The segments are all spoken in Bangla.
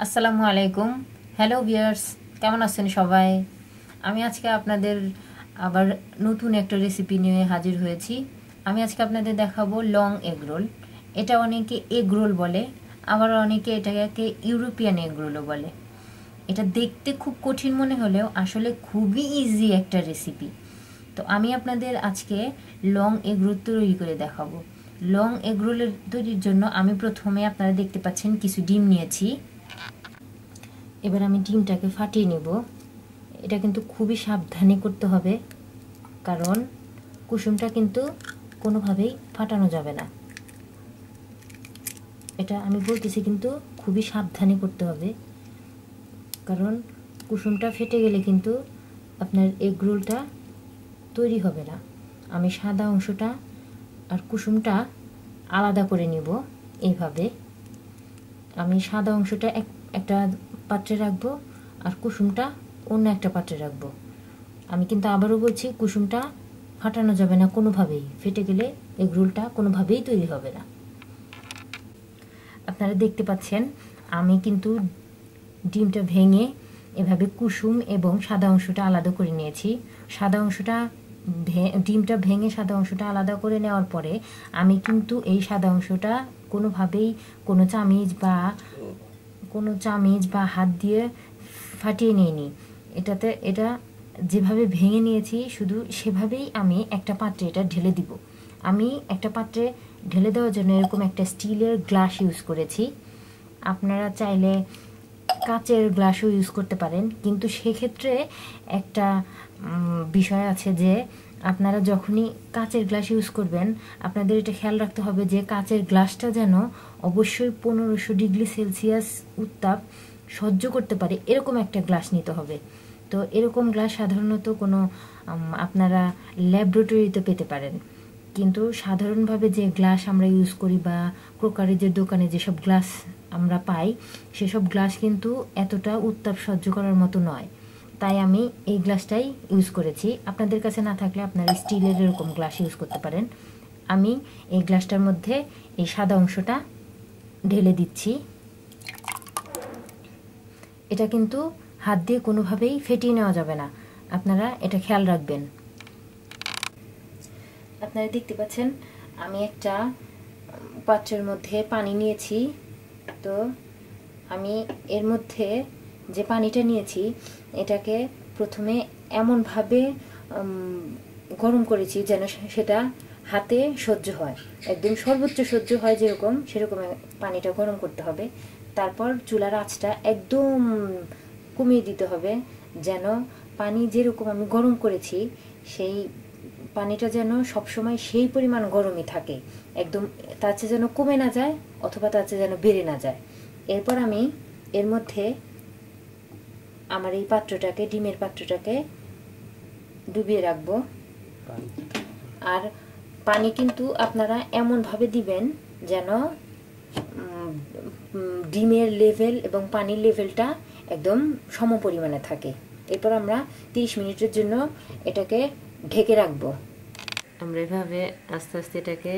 আসসালামু আলাইকুম। হ্যালো ভিউয়ার্স, কেমন আছেন সবাই? আমি আজকে আপনাদের আবার নতুন একটা রেসিপি নিয়ে হাজির হয়েছি। আমি আজকে আপনাদের দেখাবো লং এগ রোল। এটা অনেকে এগ রোল বলে, আবার অনেকে এটাকে ইউরোপিয়ান এগ রোলও বলে। এটা দেখতে খুব কঠিন মনে হলেও আসলে খুবই ইজি একটা রেসিপি। তো আমি আপনাদের আজকে লং এগ রোল তৈরি করে দেখাবো। লং এগ রোলের তৈরির জন্য আমি প্রথমে আপনারা দেখতে পাচ্ছেন কিছু ডিম নিয়েছি। এবার আমি ডিমটাকে ফাটিয়ে নেব। এটা কিন্তু খুবই সাবধানে করতে হবে, কারণ কুসুমটা কিন্তু কোনোভাবেই ফাটানো যাবে না। এটা আমি বলতেছি কিন্তু খুবই সাবধানে করতে হবে, কারণ কুসুমটা ফেটে গেলে কিন্তু আপনার এগ রোলটা তৈরি হবে না। আমি সাদা অংশটা আর কুসুমটা আলাদা করে নিব। এইভাবে আমি সাদা অংশটা একটা পাত্রে রাখবো আর কুসুমটা অন্য একটা পাত্রে রাখবো। আমি কিন্তু আবারও বলছি, কুসুমটা ফাটানো যাবে না কোনোভাবেই। ফেটে গেলে এগ রোলটা কোনোভাবেই তৈরি হবে না। আপনারা দেখতে পাচ্ছেন আমি কিন্তু ডিমটা ভেঙে এভাবে কুসুম এবং সাদা অংশটা আলাদা করে নিয়েছি। সাদা অংশটা ডিমটা ভেঙে সাদা অংশটা আলাদা করে নেওয়ার পরে আমি কিন্তু এই সাদা অংশটা কোনোভাবেই কোনো চামিচ বা হাত দিয়ে ফাটিয়ে নিইনি। এটা যেভাবে ভেঙে নিয়েছি শুধু সেভাবেই আমি একটা পাত্রে এটা ঢেলে দিব। আমি একটা পাত্রে ঢেলে দেওয়ার জন্য এরকম একটা স্টিলের গ্লাস ইউজ করেছি। আপনারা চাইলে কাচের গ্লাসও ইউজ করতে পারেন, কিন্তু সেক্ষেত্রে একটা বিষয় আছে যে আপনারা যখনই কাচের গ্লাস ইউজ করবেন আপনাদের এটা খেয়াল রাখতে হবে যে কাচের গ্লাসটা যেন অবশ্যই 1500 ডিগ্রি সেলসিয়াস উত্তাপ সহ্য করতে পারে, এরকম একটা গ্লাস নিতে হবে। তো এরকম গ্লাস সাধারণত কোনো আপনারা ল্যাবরেটরিতে পেতে পারেন, কিন্তু সাধারণভাবে যে গ্লাস আমরা ইউজ করি বা ক্রোকারিজের দোকানে যেসব গ্লাস আমরা পাই সেসব গ্লাস কিন্তু এতটা উত্তাপ সহ্য করার মতো নয়। তাই আমি এই গ্লাসটাই ইউজ করেছি। আপনাদের কাছে না থাকলে আপনারা স্টিলের এরকম গ্লাস ইউজ করতে পারেন। আমি এই গ্লাসটার মধ্যে এই সাদা অংশটা ঢেলে দিচ্ছি। এটা কিন্তু হাত দিয়ে কোনোভাবেই ফেটিয়ে নেওয়া যাবে না, আপনারা এটা খেয়াল রাখবেন। আপনারা দেখতে পাচ্ছেন আমি একটা পাত্রের মধ্যে পানি নিয়েছি। তো আমি এর মধ্যে যে পানিটা নিয়েছি এটাকে প্রথমে এমনভাবে গরম করেছি যেন সেটা হাতে সহ্য হয়, একদম সর্বোচ্চ সহ্য হয় যেরকম সেরকম পানিটা গরম করতে হবে। তারপর চুলার আঁচটা একদম কমিয়ে দিতে হবে, যেন পানি যেরকম আমি গরম করেছি সেই পানিটা যেন সবসময় সেই পরিমাণ গরমই থাকে, একদম তার চেয়ে যেন কমে না যায় অথবা তার চেয়ে যেন বেড়ে না যায়। এরপর আমি এর মধ্যে আমার এই পাত্রটাকে, ডিমের পাত্রটাকে ডুবিয়ে রাখবো। আর পানি কিন্তু আপনারা এমনভাবে দিবেন যেন ডিমের লেভেল এবং পানির লেভেলটা একদম সম পরিমাণে থাকে। এরপর আমরা 30 মিনিটের জন্য এটাকে ঢেকে রাখবো। আমরা এভাবে আস্তে আস্তে এটাকে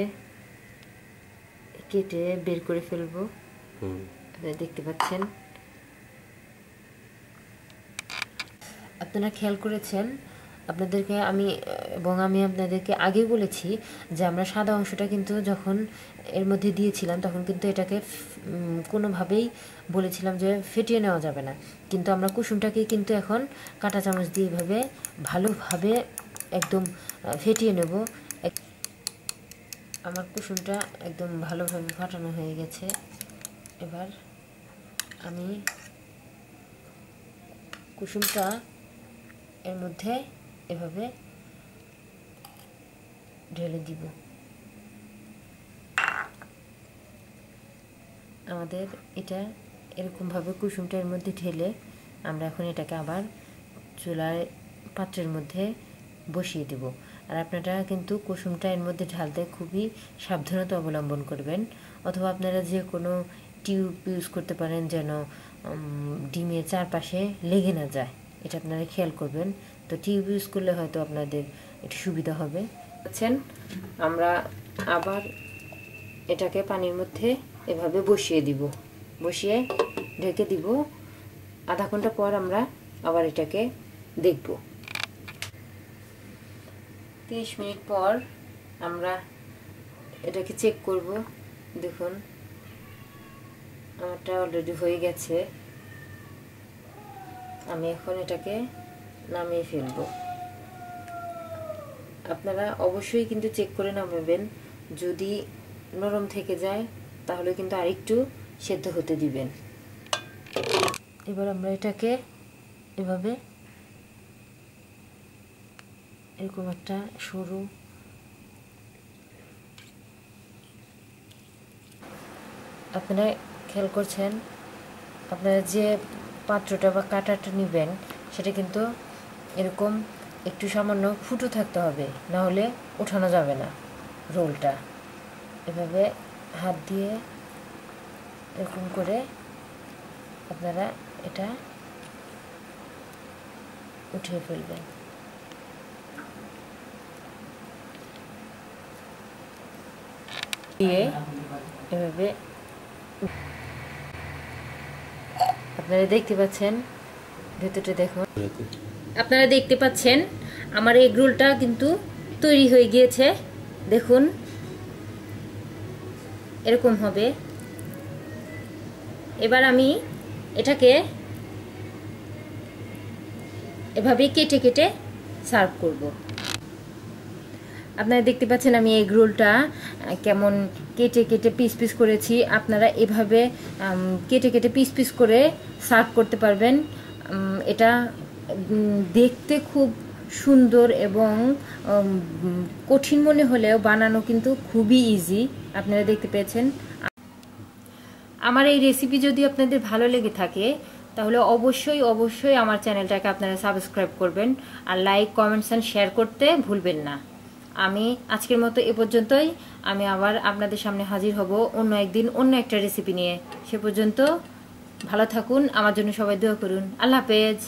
কেটে বের করে ফেলবো। দেখতে পাচ্ছেন, আপনারা খেয়াল করেছেন আপনাদেরকে আমি আপনাদেরকে আগে বলেছি যে আমরা সাদা অংশটা কিন্তু যখন এর মধ্যে দিয়েছিলাম তখন কিন্তু এটাকে কোনোভাবেই বলেছিলাম যে ফেটিয়ে নেওয়া যাবে না, কিন্তু আমরা কুসুমটাকে কিন্তু এখন কাঁটা চামচ দিয়ে এভাবে ভালোভাবে একদম ফেটিয়ে নেব। আমার কুসুমটা একদম ভালোভাবে ফাটানো হয়ে গেছে। এবার আমি কুসুমটা এর মধ্যে এভাবে ঢেলে দিব। আমাদের এটা এরকমভাবে কুসুমটা এর মধ্যে ঢেলে আমরা এখন এটাকে আবার চুলার পাত্রের মধ্যে বসিয়ে দেব। আর আপনারা কিন্তু কুসুমটা এর মধ্যে ঢালতে খুবই সাবধানতা অবলম্বন করবেন, অথবা আপনারা যে কোনো টিউব ইউজ করতে পারেন যেন ডিমের চারপাশে লেগে না যায়, এটা আপনারা খেয়াল করবেন। তো টিউব ইউজ করলে হয়তো আপনাদের একটু সুবিধা হবে। বুঝছেন, আমরা আবার এটাকে পানির মধ্যে এভাবে বসিয়ে দিব। বসিয়ে ঢেকে দিব। আধা ঘন্টা পর আমরা আবার এটাকে দেখব। 30 মিনিট পর আমরা এটাকে চেক করব। দেখুন আমারটা অলরেডি হয়ে গেছে। আমি এখন এটাকে নামিয়ে ফেলবো। আপনারা অবশ্যই কিন্তু চেক করে নামাবেন। যদি নরম থেকে যায় তাহলে কিন্তু আরেকটু সেদ্ধ হতে দিবেন। এবার আমরা এটাকে এভাবে এরকম একটা সরু আপনারা খেয়াল করছেন, আপনারা যে পাত্রটা বা কাঁটাটা নেবেন সেটা কিন্তু এরকম একটু সামান্য ফুটো থাকতে হবে, না হলে ওঠানো যাবে না রোলটা। এভাবে হাত দিয়ে এরকম করে আপনারা এটা উঠিয়ে ফেলবেন। দিয়ে এভাবে আপনারা দেখতে পাচ্ছেন ভেতরটা দেখুন। আপনারা দেখতে পাচ্ছেন আমার এগ রোলটা কিন্তু তৈরি হয়ে গিয়েছে। দেখুন এরকম হবে। এবার আমি এটাকে এভাবে কেটে কেটে সার্ভ করব। আপনারা দেখতে পাচ্ছেন আমি এগ রোলটা কেমন কেটে কেটে পিস পিস করেছি। আপনারা এভাবে কেটে কেটে পিস পিস করে সার্ভ করতে পারবেন। এটা দেখতে খুব সুন্দর এবং কঠিন মনে হলেও বানানো কিন্তু খুবই ইজি। আপনারা দেখতে পেয়েছেন। আমার এই রেসিপি যদি আপনাদের ভালো লেগে থাকে তাহলে অবশ্যই অবশ্যই আমার চ্যানেলটাকে আপনারা সাবস্ক্রাইব করবেন, আর লাইক কমেন্টস এন্ড শেয়ার করতে ভুলবেন না। আমি আজকের মতো এ পর্যন্তই। আমি আবার আপনাদের সামনে হাজির হব অন্য একদিন অন্য একটা রেসিপি নিয়ে। সে পর্যন্ত ভালো থাকুন, আমার জন্য সবাই দোয়া করুন। আল্লাহ হাফেজ।